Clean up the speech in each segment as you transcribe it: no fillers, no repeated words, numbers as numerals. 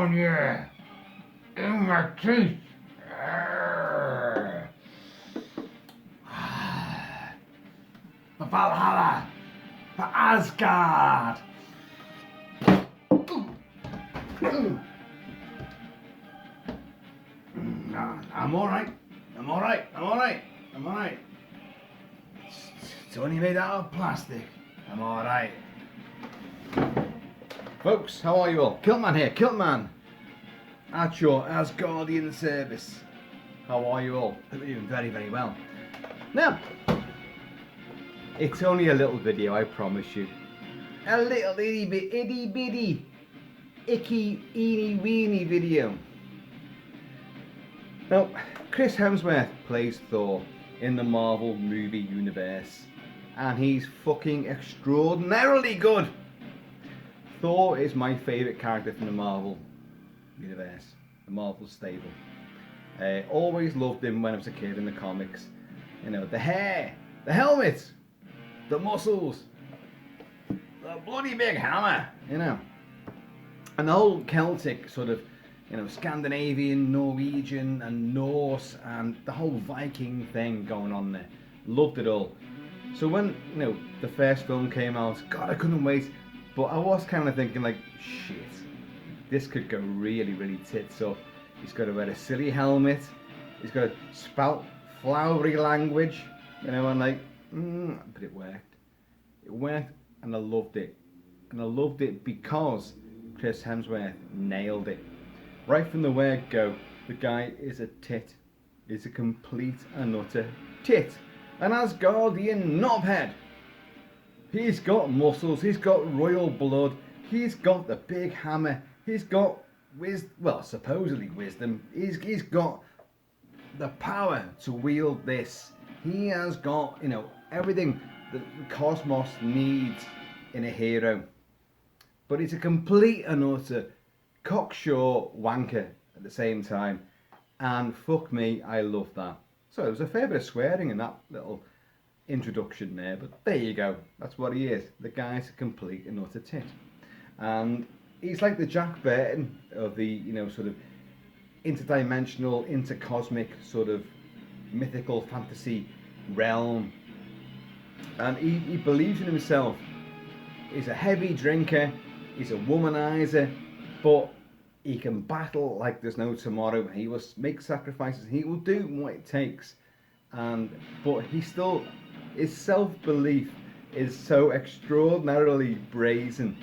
Mjolnir in my teeth. For Valhalla, for Asgard. I'm alright. I'm alright. I'm alright. I'm alright. It's only made out of plastic. I'm alright. Folks, how are you all? Kilt-Man here, Kilt-Man. At your Asgardian service. How are you all? Hope you're doing very, very well. Now, it's only a little video, I promise you. A little itty bitty, icky, eeny weeny video. Now, Chris Hemsworth plays Thor in the Marvel movie universe, and he's fucking extraordinarily good. Thor is my favourite character from the Marvel universe, the Marvel stable. Always loved him when I was a kid in the comics. You know, the hair, the helmet, the muscles, the bloody big hammer, you know. And the whole Celtic sort of, you know, Scandinavian, Norwegian and Norse and the whole Viking thing going on there. Loved it all. So when, you know, the first film came out, God, I couldn't wait. But I was kind of thinking like, shit, this could go really, really tits up. He's got to wear a silly helmet. He's got to spout flowery language, you know, and like, but it worked. It worked, and I loved it. And I loved it because Chris Hemsworth nailed it. Right from the word go, the guy is a tit. He's a complete and utter tit. An Asgardian knobhead. He's got muscles, he's got royal blood, he's got the big hammer, he's got supposedly wisdom, he's got the power to wield this. He has got, you know, everything that the cosmos needs in a hero. But he's a complete and utter cocksure wanker at the same time. And fuck me, I love that. So there was a fair bit of swearing in that little introduction there, but there you go. That's what he is. The guy's a complete and utter tit. And he's like the Jack Burton of the, you know, sort of interdimensional, intercosmic sort of mythical fantasy realm. And he believes in himself. He's a heavy drinker, he's a womanizer, but he can battle like there's no tomorrow. He will make sacrifices, he will do what it takes. But he still, his self-belief is so extraordinarily brazen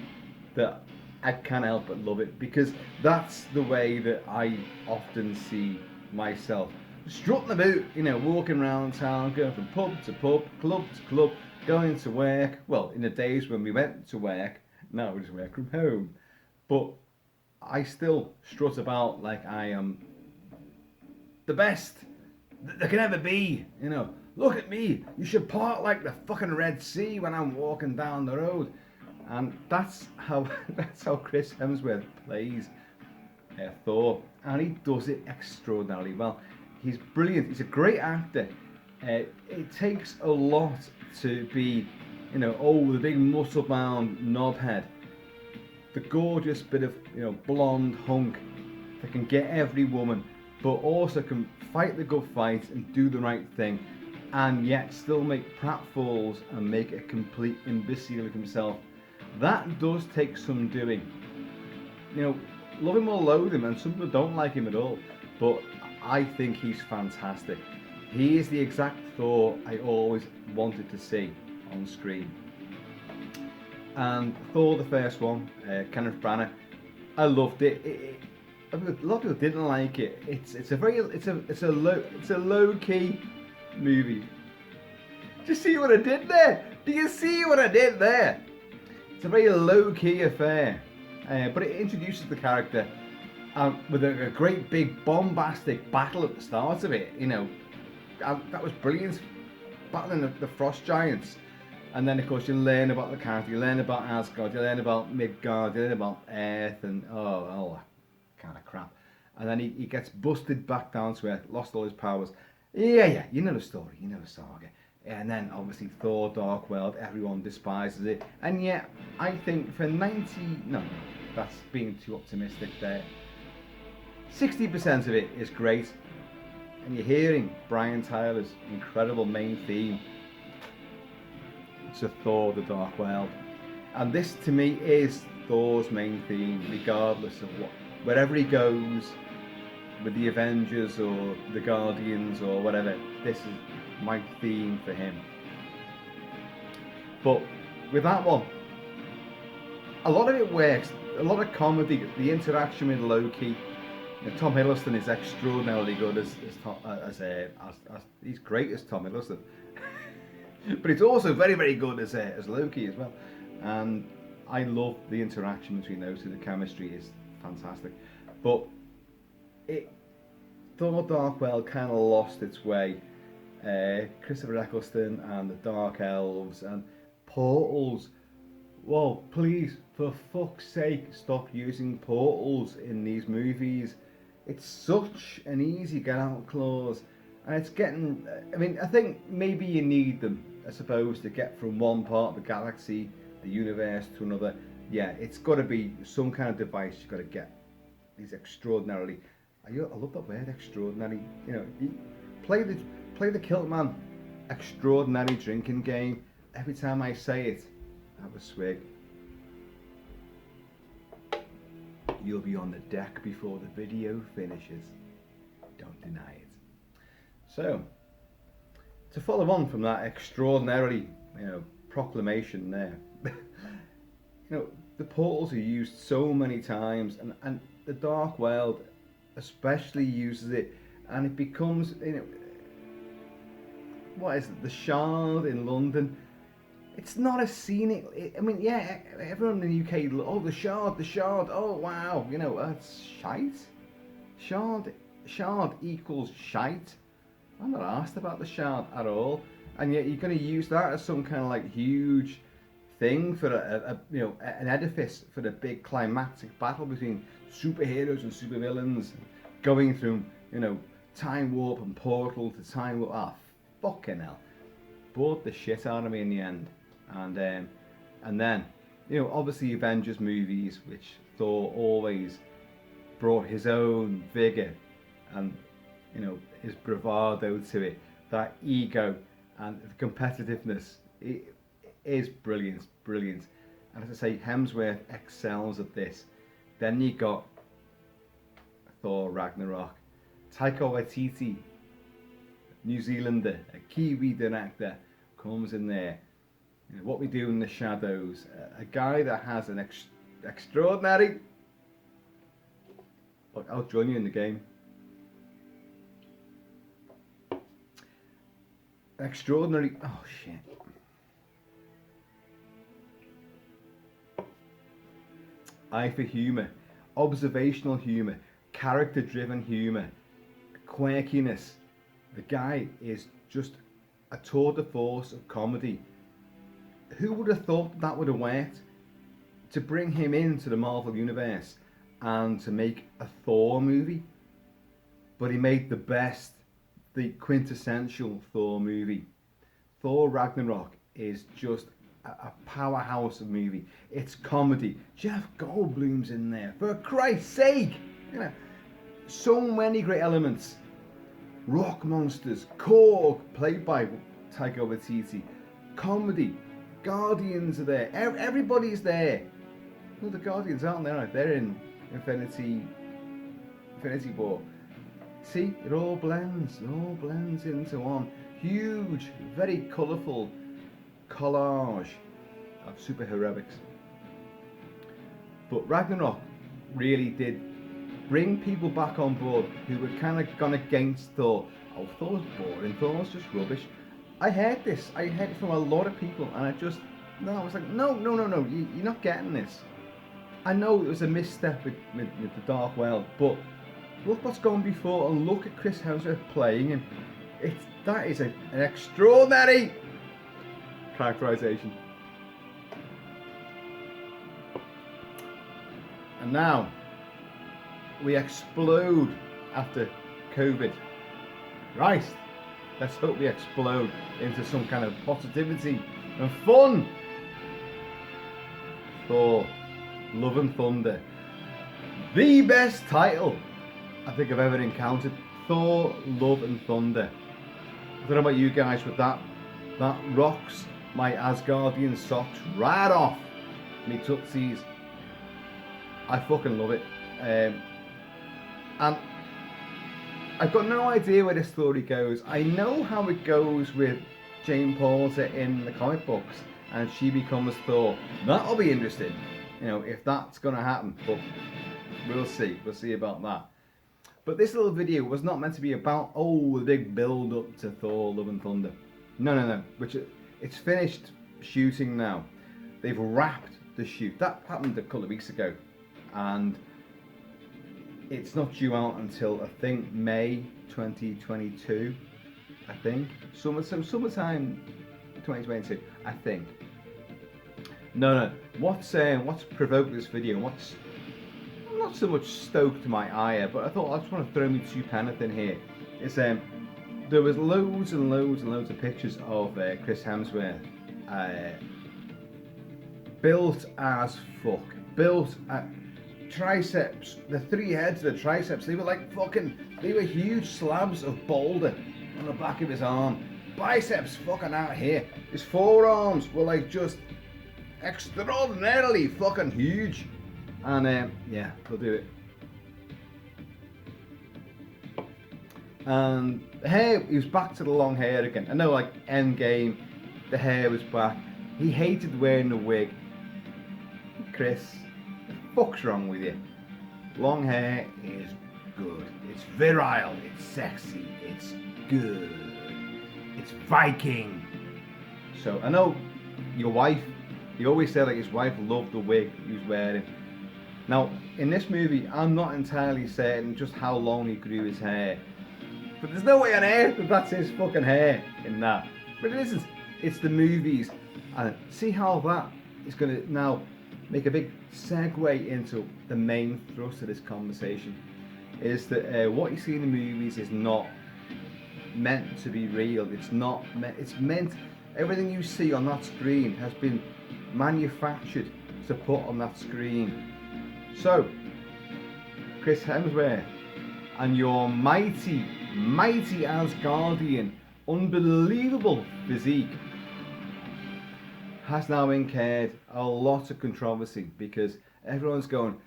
that I can't help but love it, because that's the way that I often see myself. Strutting about, you know, walking around town, going from pub to pub, club to club, going to work. Well, in the days when we went to work, now we just work from home. But I still strut about like I am the best there can ever be, you know. Look at me, you should part like the fucking Red Sea when I'm walking down the road. And that's how Chris Hemsworth plays Thor, and he does it extraordinarily well. He's brilliant, he's a great actor. It takes a lot to be, you know, the big muscle-bound knobhead, the gorgeous bit of, you know, blonde hunk that can get every woman, but also can fight the good fight and do the right thing, and yet still make pratfalls and make a complete imbecile of himself. That does take some doing. You know, love him or loathe him, and some people don't like him at all, but I think he's fantastic. He is the exact Thor I always wanted to see on screen. And Thor, the first one, Kenneth Branagh, I loved it. A lot of people didn't like it. It's a low key movie. Do you see what I did there? Do you see what I did there? It's a very low key affair, but it introduces the character with a great big bombastic battle at the start of it. You know, that was brilliant, battling the frost giants. And then of course you learn about the character, you learn about Asgard, you learn about Midgard, you learn about Earth, and all that kind of crap. And then he gets busted back down to Earth, lost all his powers. Yeah, you know the story, you know the saga. And then obviously Thor, Dark World, everyone despises it. And yet, I think for 90, no, that's being too optimistic there. 60% of it is great, and you're hearing Brian Tyler's incredible main theme to Thor the Dark World. And this to me is Thor's main theme, regardless of wherever he goes, with the Avengers or the Guardians or whatever, this is my theme for him. But with that one, a lot of it works, a lot of comedy, the interaction with Loki. Tom Hiddleston is extraordinarily good as he's great as Tom Hiddleston, but he's also very, very good as Loki as well. And I love the interaction between those two. The chemistry is fantastic. But Thor Dark World kind of lost its way. Christopher Eccleston and the Dark Elves and portals. Well, please, for fuck's sake, stop using portals in these movies. It's such an easy get out clause, and it's getting. I mean, I think maybe you need them, I suppose, to get from one part of the galaxy, the universe, to another. Yeah, it's got to be some kind of device. You've got to get these extraordinarily. I love that word, extraordinary. You know, play the Kilt-Man extraordinary drinking game. Every time I say it, have a swig. You'll be on the deck before the video finishes. Don't deny it. So, to follow on from that extraordinarily, proclamation there, the portals are used so many times, and the Dark World especially uses it, and it becomes, what is it, the Shard in London. It's not a scenic. I mean, yeah, everyone in the UK. Oh, the Shard. Oh, wow. That's shite. Shard equals shite. I'm not asked about the Shard at all. And yet you're going to use that as some kind of like huge thing for an edifice for the big climactic battle between superheroes and supervillains, going through time warp and portal to time warp. Ah, fucking hell. Bored the shit out of me in the end. And then, obviously Avengers movies, which Thor always brought his own vigor and, his bravado to it. That ego and the competitiveness is brilliant. And as I say, Hemsworth excels at this. Then you got Thor Ragnarok. Taika Waititi, New Zealander, a Kiwi director, comes in there. What we do in the shadows. A guy that has an extraordinary. Look, I'll join you in the game. Extraordinary. Oh shit. Eye for humour, observational humour, character-driven humour, quirkiness. The guy is just a tour de force of comedy. Who would have thought that would have worked? To bring him into the Marvel Universe and to make a Thor movie? But he made the quintessential Thor movie. Thor Ragnarok is just a powerhouse of movie. It's comedy. Jeff Goldblum's in there, for Christ's sake. So many great elements. Rock monsters, Korg, played by Taika Waititi, comedy. Guardians are there. Everybody's there. Well, the Guardians aren't there. They're in Infinity War. See, it all blends into one huge, very colourful collage of superheroics. But Ragnarok really did bring people back on board who were kind of gone against Thor. Oh, Thor's boring. Thor's just rubbish. I heard this. I heard it from a lot of people, and I was like, no, you're not getting this. I know it was a misstep with the Dark World, but look what's gone before, and look at Chris Hemsworth playing him. That is an extraordinary characterization. And now we explode after COVID. Right. Let's hope we explode into some kind of positivity and fun. Thor, Love and Thunder. The best title I think I've ever encountered. Thor, Love and Thunder. I don't know about you guys, but that rocks my Asgardian socks right off me tootsies. I fucking love it. And I've got no idea where this story goes. I know how it goes with Jane Porter in the comic books, and she becomes Thor. That'll be interesting, you know, if that's gonna happen. But we'll see. We'll see about that. But this little video was not meant to be about, oh, the big build up to Thor Love and Thunder. No. Which it's finished shooting now. They've wrapped the shoot. That happened a couple of weeks ago, and it's not due out until I think May 2022. I think summertime 2022. I think. No. What's provoked this video? What's not so much stoked my ire, but I thought I just want to throw me two penneth in here. It's there was loads and loads of pictures of Chris Hemsworth, built as fuck, built at triceps. The three heads of the triceps, they were huge slabs of boulder on the back of his arm. Biceps fucking out here. His forearms were like just extraordinarily fucking huge. And yeah, we'll do it. And the hair, he was back to the long hair again. I know, like Endgame, the hair was back. He hated wearing the wig. Chris, what the fuck's wrong with you? Long hair is good. It's virile. It's sexy. It's good. It's Viking. So I know your wife. He always said like his wife loved the wig he was wearing. Now, in this movie, I'm not entirely certain just how long he grew his hair. But there's no way on earth that that's his fucking hair in that. But it isn't. It's the movies. And see how that is going to now make a big segue into the main thrust of this conversation. Is that what you see in the movies is not meant to be real. It's not meant. It's meant. Everything you see on that screen has been manufactured to put on that screen. So, Chris Hemsworth and your mighty Asgardian, unbelievable physique has now incurred a lot of controversy because everyone's going,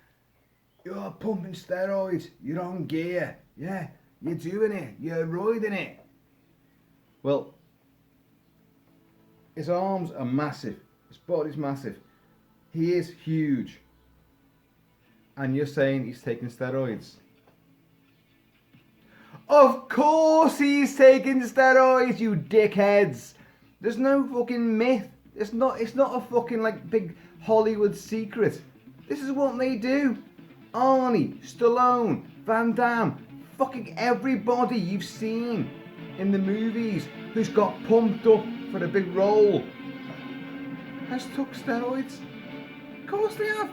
you're pumping steroids, you're on gear, yeah, you're doing it, you're riding it. Well, his arms are massive, his body's massive, he is huge. And you're saying he's taking steroids? Of course he's taking steroids, you dickheads! There's no fucking myth. It's not a fucking like big Hollywood secret. This is what they do. Arnie, Stallone, Van Damme, fucking everybody you've seen in the movies who's got pumped up for a big role has took steroids. Of course they have.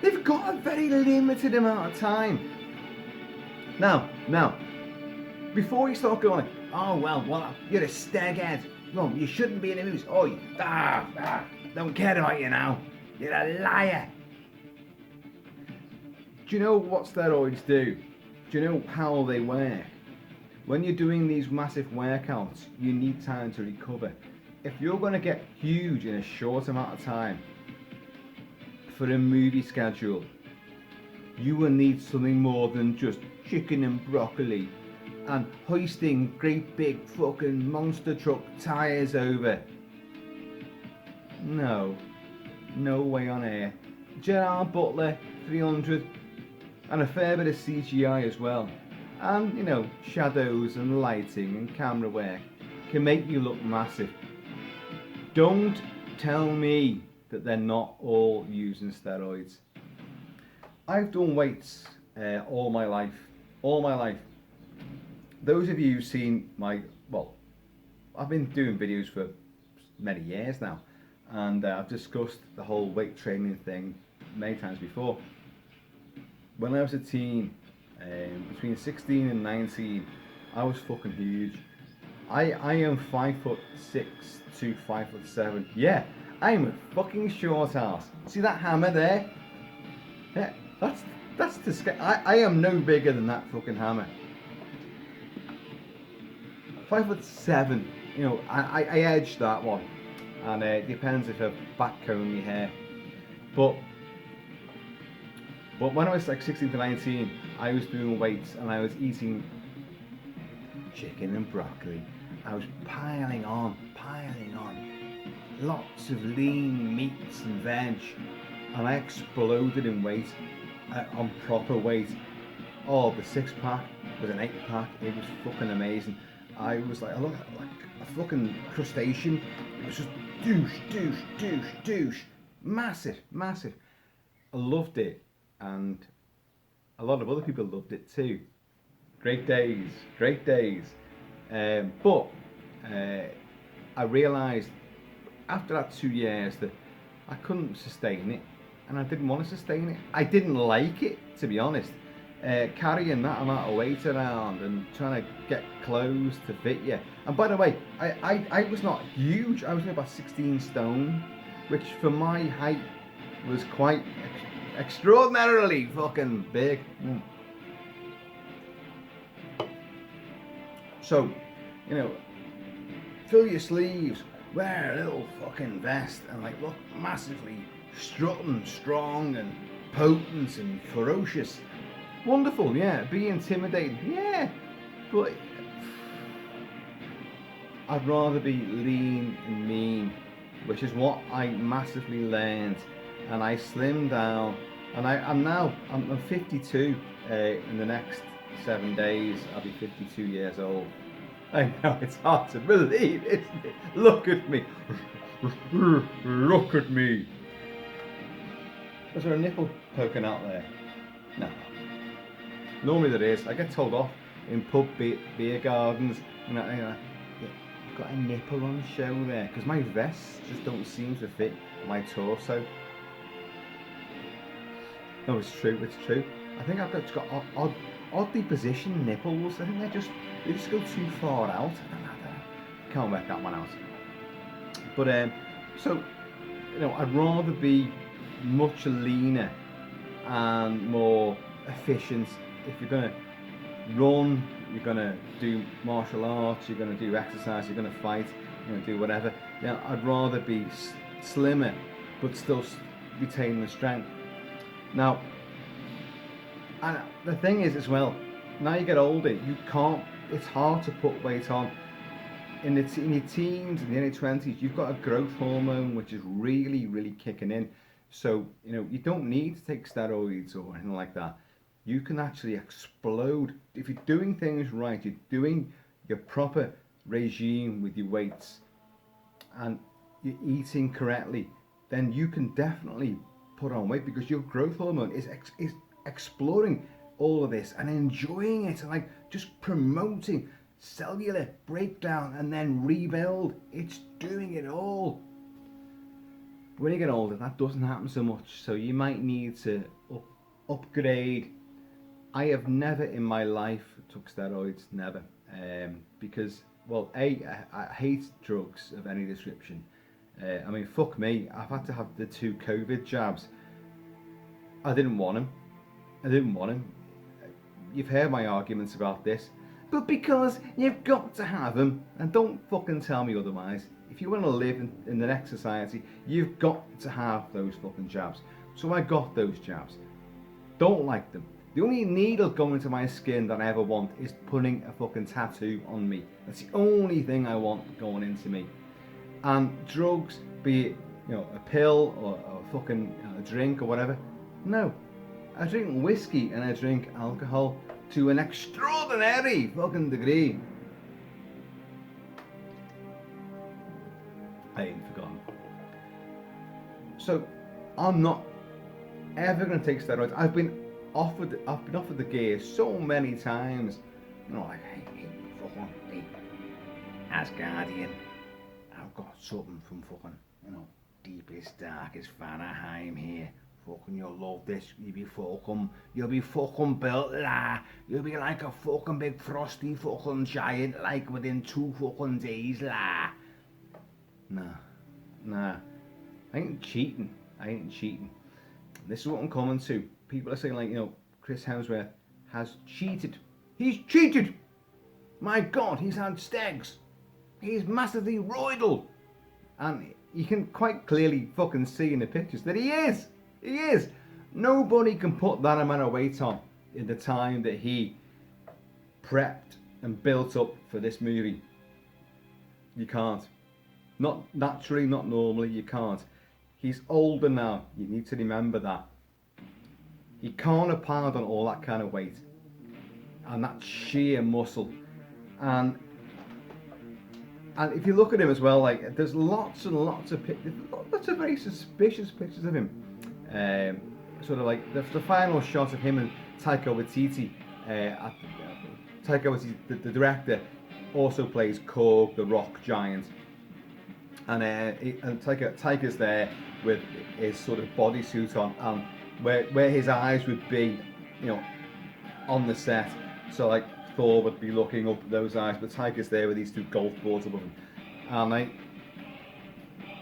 They've got a very limited amount of time. Now, before you start going, oh well, you're a staghead. No, you shouldn't be in the movies. Oh, don't care about you now. You're a liar. Do you know what steroids do? Do you know how they work? When you're doing these massive workouts, you need time to recover. If you're going to get huge in a short amount of time, for a movie schedule, you will need something more than just chicken and broccoli and hoisting great big fucking monster truck tyres over. No way on air. Gerard Butler, 300, and a fair bit of CGI as well. And, you know, shadows and lighting and camera work can make you look massive. Don't tell me that they're not all using steroids. I've done weights all my life. Those of you who've seen I've been doing videos for many years now, and I've discussed the whole weight training thing many times before. When I was a teen, between 16 and 19, I was fucking huge. I am 5'6" to 5'7". Yeah, I'm a fucking short ass. See that hammer there? Yeah, That's the scale. I am no bigger than that fucking hammer. 5'7". You know, I edged that one, and it depends if I backcomb my hair. But when I was like 16 to 19, I was doing weights and I was eating chicken and broccoli. I was piling on, lots of lean meats and veg, and I exploded in weight, on proper weight. Oh, the 6-pack was an 8-pack. It was fucking amazing. I was like, I looked like a fucking crustacean. It was just douche, massive. I loved it, and a lot of other people loved it too. Great days. But I realised after that 2 years that I couldn't sustain it, and I didn't want to sustain it. I didn't like it, to be honest. Carrying that amount of weight around and trying to get clothes to fit you. And by the way, I was not huge. I was only about 16 stone, which for my height was quite extraordinarily fucking big. So, you know, fill your sleeves, wear a little fucking vest, and like look massively strutting, strong and potent and ferocious. Wonderful, yeah. Be intimidating, yeah. But I'd rather be lean and mean, which is what I massively learned. And I slimmed down, and I'm 52. In the next 7 days, I'll be 52 years old. I know, it's hard to believe, isn't it? Look at me. Look at me. Is there a nipple poking out there? No. Normally there is. I get told off in pub beer gardens. You know, I've got a nipple on show there, because my vests just don't seem to fit my torso. No, it's true. I think I've got oddly positioned nipples. I think they just go too far out. I can't work that one out. But so, you know, I'd rather be much leaner and more efficient. If you're gonna run, you're gonna do martial arts, you're gonna do exercise, you're gonna fight, you're gonna do whatever. You know, I'd rather be slimmer, but still retain the strength. Now, and the thing is as well, now you get older, you can't. It's hard to put weight on. In your teens and the early 20s, you've got a growth hormone which is really kicking in. So, you know, you don't need to take steroids or anything like that. You can actually explode if you're doing things right. You're doing your proper regime with your weights, and you're eating correctly. Then you can definitely put on weight, because your growth hormone is exploring all of this and enjoying it, and like just promoting cellular breakdown and then rebuild. It's doing it all. When you get older, that doesn't happen so much, so you might need to upgrade. I have never in my life took steroids, never, because, well, I hate drugs of any description. I mean, fuck me, I've had to have the 2 COVID jabs. I didn't want them. You've heard my arguments about this, but because you've got to have them, and don't fucking tell me otherwise. If you want to live in the next society, you've got to have those fucking jabs. So I got those jabs. Don't like them. The only needle going into my skin that I ever want is putting a fucking tattoo on me. That's the only thing I want going into me. And drugs, be it, you know, a pill or a fucking a drink or whatever, no. I drink whiskey and I drink alcohol to an extraordinary fucking degree. I ain't forgotten. So I'm not ever going to take steroids. I've been offered the gear so many times. You know, like, hey, fucking Asgardian, I've got something from fucking, you know, deepest, darkest Vanaheim here. Fucking, you'll love this. You'll be fucking built lah. You'll be like a fucking big frosty fucking giant, like within 2 fucking days lah. Nah. I ain't cheating. This is what I'm coming to. People are saying, like, you know, Chris Hemsworth has cheated. He's cheated! My God, he's had stegs. He's massively roidal. And you can quite clearly fucking see in the pictures that he is. He is. Nobody can put that amount of weight on in the time that he prepped and built up for this movie. You can't. Not naturally, not normally, you can't. He's older now. You need to remember that. He can't have piled on all that kind of weight. And that sheer muscle. And if you look at him as well, like, there's lots and lots of pictures, lots of very suspicious pictures of him. Sort of like the final shot of him and Taika Waititi. Taika Waititi, the director, also plays Korg, the rock giant. And Taika's there with his sort of bodysuit on, where his eyes would be, you know, on the set. So like Thor would be looking up at those eyes, but Taika's there with these two golf balls above him. And like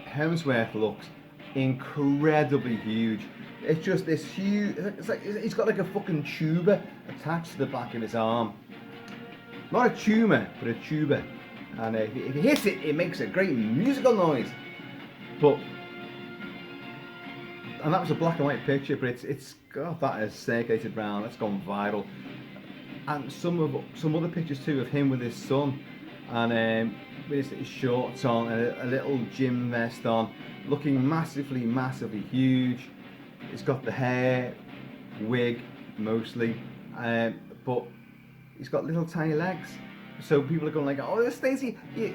Hemsworth looks incredibly huge. It's just this huge. It's like he's got like a fucking tuba attached to the back of his arm. Not a tumor, but a tuba. And if you hit it, it makes a great musical noise. And that was a black and white picture, but it's God, that has circulated round. That's gone viral. And some other pictures too of him with his son, and with his shorts on and a little gym vest on, looking massively huge. He's got the hair, wig mostly, but he's got little tiny legs. So people are going like, oh, Stacey, you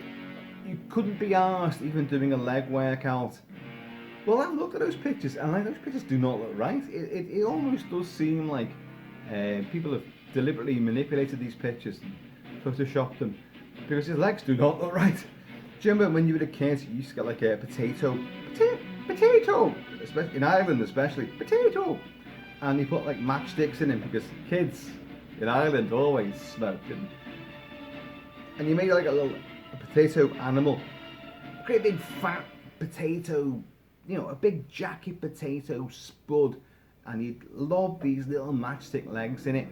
couldn't be arsed even doing a leg workout. Well, I've looked at those pictures, and like, those pictures do not look right. It almost does seem like people have deliberately manipulated these pictures and photoshopped them, because his legs do not look right. Do you remember when you were a kid, you used to get like a potato, especially in Ireland, potato, and you put like matchsticks in him because kids in Ireland always smoked, and you made like a potato animal, a great big fat potato, you know, a big jacket potato spud, and you'd lob these little matchstick legs in it.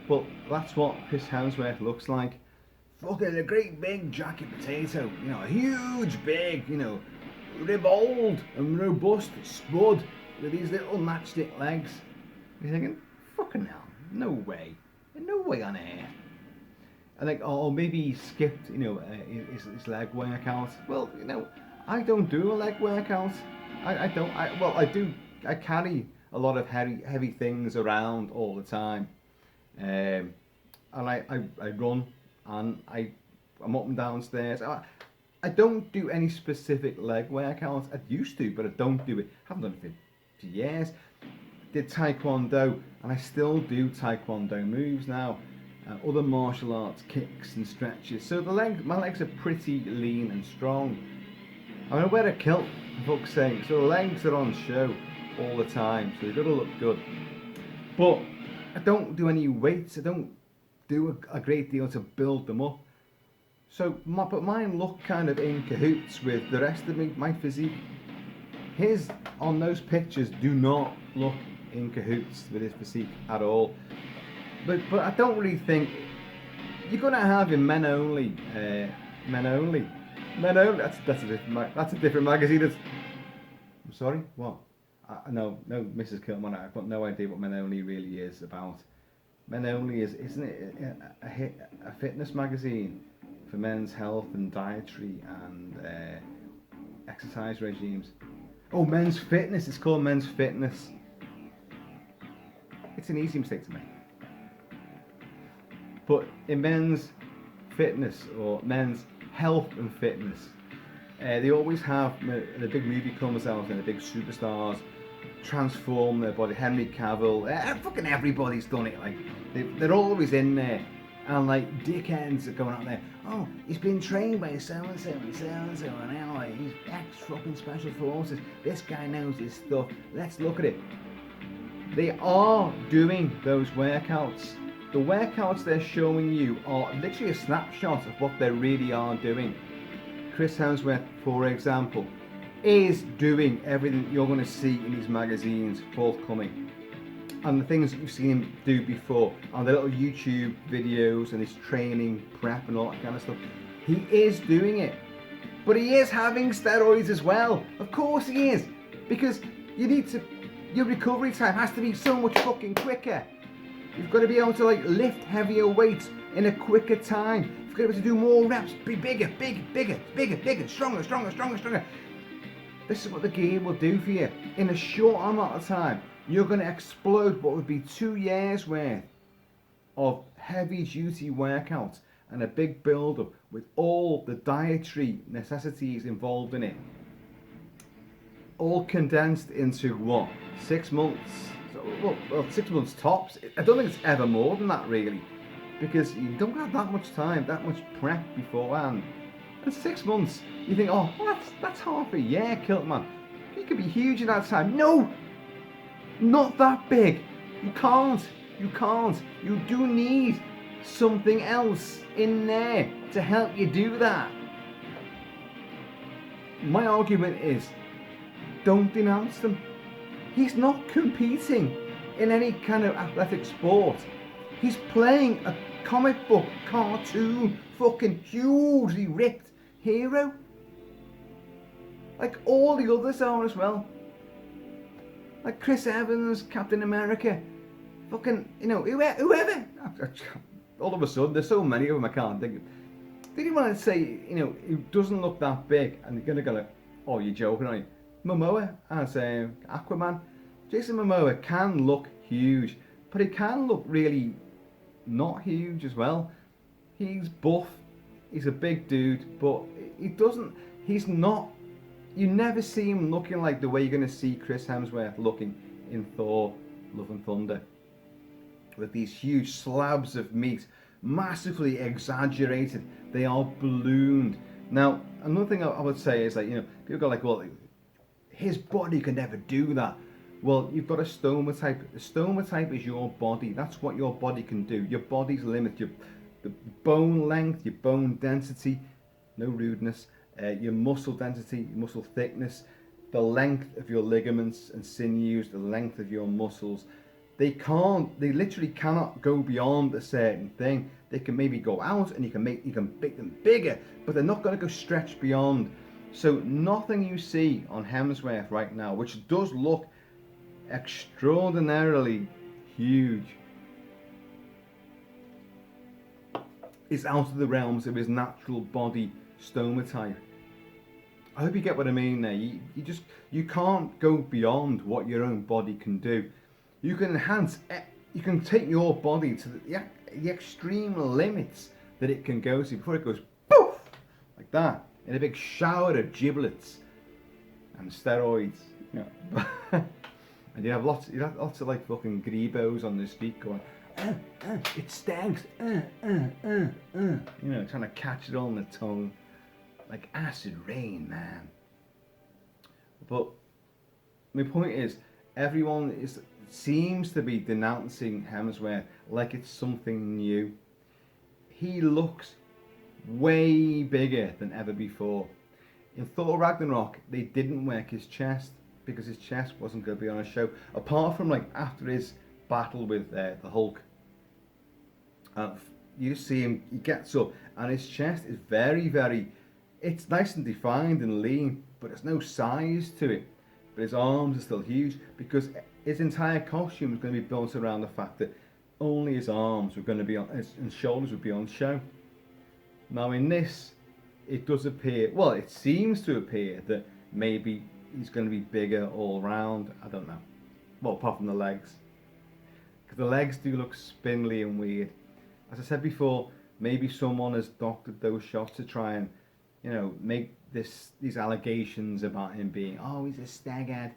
But that's what Chris Hemsworth looks like. Fucking a great big jacket potato, you know, a huge big, you know, ribold and robust spud with these little matchstick legs. You're thinking, fucking hell, no way on earth. And like, oh, maybe he skipped, you know, his leg workout. Well, you know, I don't do a leg workout. I do. I carry a lot of heavy things around all the time. And I run, and I'm up and downstairs. I don't do any specific leg workouts. I used to, but I don't do it. Haven't done it for years. Did Taekwondo, and I still do Taekwondo moves now. Other martial arts, kicks and stretches. So my legs are pretty lean and strong. I'm gonna wear a kilt, for fuck's sake. So the legs are on show all the time. So they've got to look good. But I don't do any weights. I don't do a great deal to build them up. But mine look kind of in cahoots with the rest of my physique. His, on those pictures, do not look in cahoots with his physique at all. But I don't really think you're gonna have him men only. That's a different magazine. I'm sorry. What? No, Mrs. Kilt-Man. I've got no idea what Men Only really is about. Men Only isn't it a fitness magazine for men's health and dietary and exercise regimes? Oh, Men's Fitness. It's called Men's Fitness. It's an easy mistake to make. But in Men's Fitness or Men's Health and Fitness, they always have, the big movie comes out and the big superstars transform their body. Henry Cavill, fucking everybody's done it. Like they're always in there, and like dickheads are going out there. Oh, he's been trained by so and so and so and so, and now he's ex fucking special forces. This guy knows his stuff. Let's look at it. They are doing those workouts. The workouts they're showing you are literally a snapshot of what they really are doing. Chris Hemsworth, for example, is doing everything you're going to see in these magazines forthcoming. and the things that you've seen him do before, and the little YouTube videos and his training prep and all that kind of stuff, he is doing it. But he is having steroids as well. Of course he is, because your recovery time has to be so much fucking quicker. You've got to be able to like lift heavier weights in a quicker time. You've got to be able to do more reps, be bigger, stronger. This is what the game will do for you. In a short amount of time, you're going to explode what would be 2 years worth of heavy duty workouts and a big build up with all the dietary necessities involved in it. All condensed into what? 6 months? Well, 6 months tops. I don't think it's ever more than that really, because you don't have that much time, that much prep beforehand. And 6 months, you think, oh, well, that's half a year, Kilt-Man. You could be huge in that time. No, not that big. You can't. You do need something else in there to help you do that. My argument is, don't denounce them. He's not competing in any kind of athletic sport. He's playing a comic book, cartoon, fucking hugely ripped hero. Like all the others are as well. Like Chris Evans, Captain America, fucking, whoever. All of a sudden, there's so many of them I can't think of. Did you want to say, who doesn't look that big, and you're gonna go like, oh, you're joking, aren't you? Momoa as Aquaman. Jason Momoa can look huge, but he can look really not huge as well. He's buff, he's a big dude, but he's not, you never see him looking like the way you're going to see Chris Hemsworth looking in Thor Love and Thunder. With these huge slabs of meat, massively exaggerated, they are ballooned. Now, another thing I would say is like, people go like, well, his body can never do that. Well, you've got a stoma type. A stoma type is your body. That's what your body can do. Your body's limit, the bone length, your bone density, no rudeness, your muscle density, your muscle thickness, the length of your ligaments and sinews, the length of your muscles. They literally cannot go beyond a certain thing. They can maybe go out and you can make them bigger, but they're not going to go stretch beyond. So nothing you see on Hemsworth right now, which does look extraordinarily huge, is out of the realms of his natural body stoma type. I hope you get what I mean there. You can't go beyond what your own body can do. You can enhance, you can take your body to the extreme limits that it can go to before it goes poof, like that, in a big shower of giblets and steroids. And you have lots of like fucking grebos on the street going, it stinks, trying to catch it all in the tongue, like acid rain, man. But my point is, everyone seems to be denouncing Hemsworth like it's something new. He looks way bigger than ever before. In Thor Ragnarok, they didn't work his chest because his chest wasn't going to be on a show, apart from like after his battle with the Hulk. You see him, he gets up and his chest is very, very, it's nice and defined and lean, but there's no size to it. But his arms are still huge because his entire costume is going to be built around the fact that only his arms were going to be on, and shoulders would be on show. Now in this, it does appear, well, it seems to appear that maybe he's going to be bigger all round. I don't know. Well, apart from the legs. Because the legs do look spindly and weird. As I said before, maybe someone has doctored those shots to try and, make these allegations about him being, oh, he's a staghead.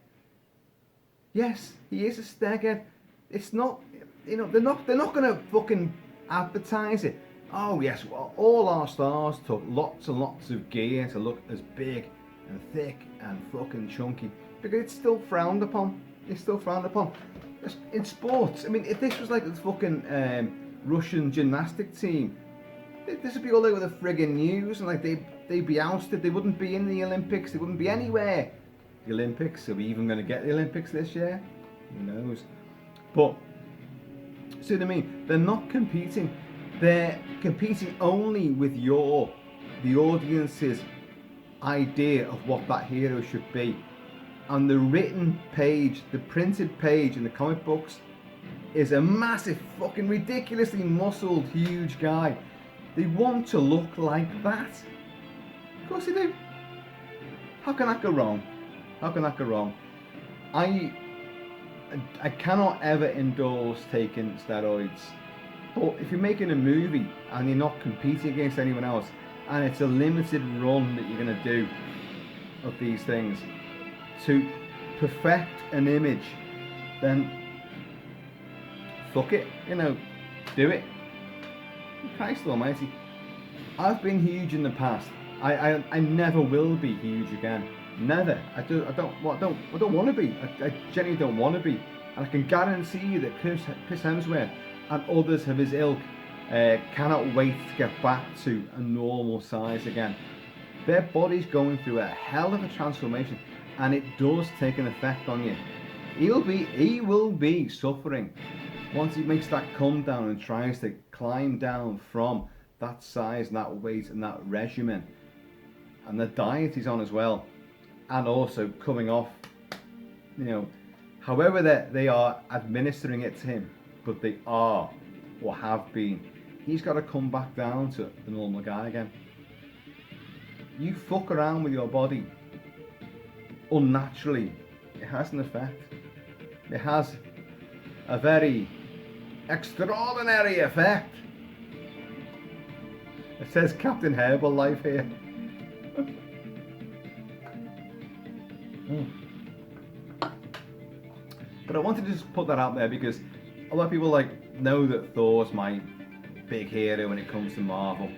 Yes, he is a staghead. It's not, they're not going to fucking advertise it. Oh yes, well, all our stars took lots and lots of gear to look as big and thick and fucking chunky, because it's still frowned upon. It's still frowned upon. In sports, I mean, if this was like the fucking Russian gymnastic team, this would be all over the friggin' news, and like they'd be ousted. They wouldn't be in the Olympics. They wouldn't be anywhere. The Olympics, are we even going to get the Olympics this year? Who knows? But see what I mean? They're not competing. They're competing only with the audience's idea of what that hero should be. And the written page, the printed page in the comic books is a massive, fucking ridiculously muscled, huge guy. They want to look like that. Of course they do. How can that go wrong? How can that go wrong? I cannot ever endorse taking steroids. But if you're making a movie and you're not competing against anyone else, and it's a limited run that you're going to do of these things to perfect an image, then fuck it, do it. Christ almighty. I've been huge in the past. I never will be huge again. Never. I don't want to be. I genuinely don't want to be. And I can guarantee you that Chris Hemsworth and others of his ilk cannot wait to get back to a normal size again. Their body's going through a hell of a transformation, and it does take an effect on you. He will be suffering once he makes that come down and tries to climb down from that size and that weight and that regimen, and the diet he's on as well, and also coming off, however they are administering it to him, but they are or have been. He's got to come back down to the normal guy again. You fuck around with your body unnaturally, it has an effect. It has a very extraordinary effect. It says Captain Herbalife here. But I wanted to just put that out there because a lot of people know that Thor's my big hero when it comes to Marvel.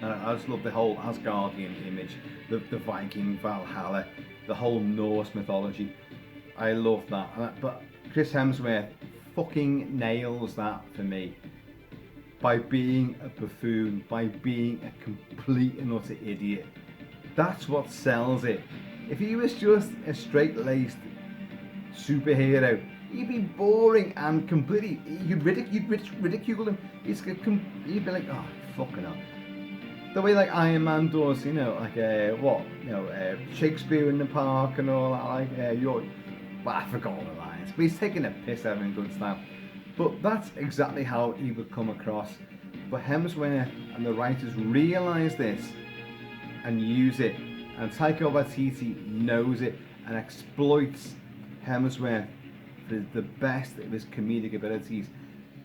And I just love the whole Asgardian image, the Viking Valhalla, the whole Norse mythology. I love that. But Chris Hemsworth fucking nails that for me by being a buffoon, by being a complete and utter idiot. That's what sells it. If he was just a straight-laced superhero, he'd be boring and completely. You'd ridicule him. You'd be like, oh, fucking hell. The way Iron Man does, Shakespeare in the Park and all that. I forgot all the lines, but he's taking a piss out of him in good style. But that's exactly how he would come across. But Hemsworth and the writers realise this and use it, and Taika Waititi knows it and exploits Hemsworth for the best of his comedic abilities.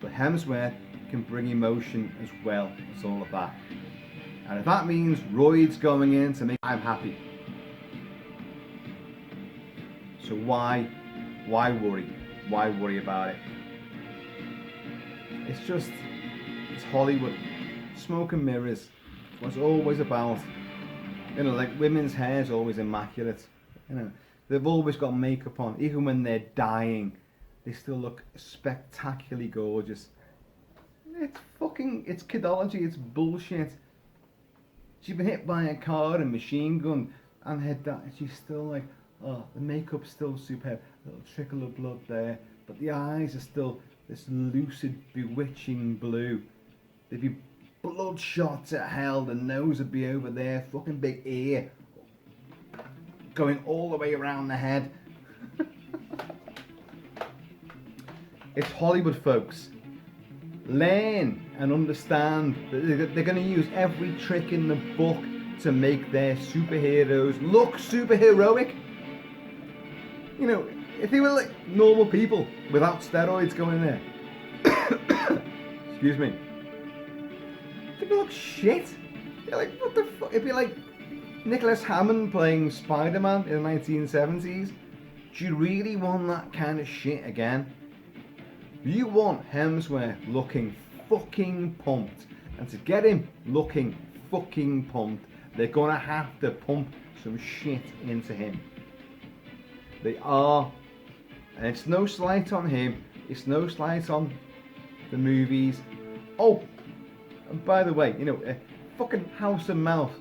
But Hemsworth can bring emotion as well as all of that. And if that means roids going in to me, I'm happy. So why worry? Why worry about it? It's Hollywood. Smoke and mirrors. It's what it's always about. Women's hair is always immaculate. They've always got makeup on. Even when they're dying, they still look spectacularly gorgeous. It's kidology, it's bullshit. She's been hit by a car and machine gun and she's still the makeup's still superb. A little trickle of blood there, but the eyes are still this lucid, bewitching blue. They'd be bloodshot to hell, the nose would be over there, fucking big ear going all the way around the head. It's Hollywood, folks. Learn and understand that they're going to use every trick in the book to make their superheroes look superheroic. If they were normal people without steroids going there, excuse me, they'd look shit. You're what the fuck? It'd be like Nicholas Hammond playing Spider-Man in the 1970s. Do you really want that kind of shit again? You want Hemsworth looking fucking pumped, and to get him looking fucking pumped, they're gonna have to pump some shit into him. They are, and it's no slight on him, it's no slight on the movies. Oh, and by the way, fucking House of Mouse,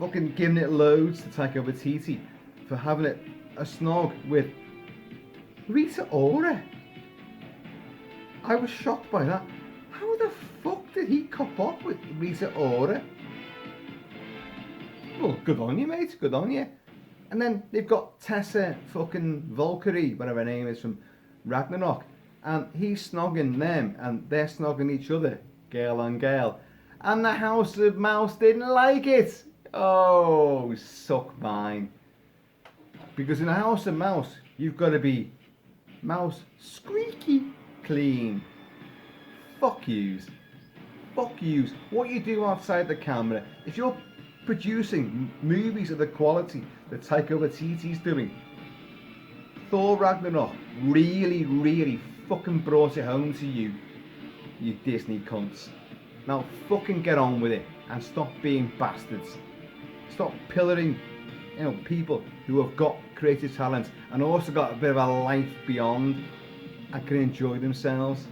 fucking giving it loads to Taika Waititi for having a snog with Rita Ora. I was shocked by that. How the fuck did he cop up with Rita Ora? Well, good on you, mate. Good on you. And then they've got Tessa fucking Valkyrie, whatever her name is, from Ragnarok. And he's snogging them, and they're snogging each other, girl on girl. And the House of Mouse didn't like it. Oh, suck mine. Because in the House of Mouse, you've got to be mouse squeaky clean. Fuck yous. Fuck yous. What you do outside the camera, if you're producing movies of the quality that Taika Waititi's doing, Thor Ragnarok really, really fucking brought it home to you, you Disney cunts. Now fucking get on with it and stop being bastards. Stop pillaring, people who have got creative talent and also got a bit of a life beyond and can enjoy themselves.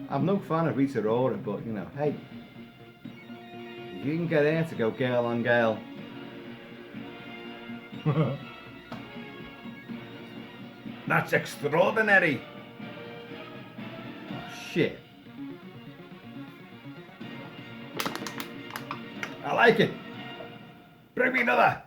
I'm no fan of Rita Ora, but hey, if you can get her to go girl on girl. That's extraordinary. Oh, shit. I like it. Bring me another.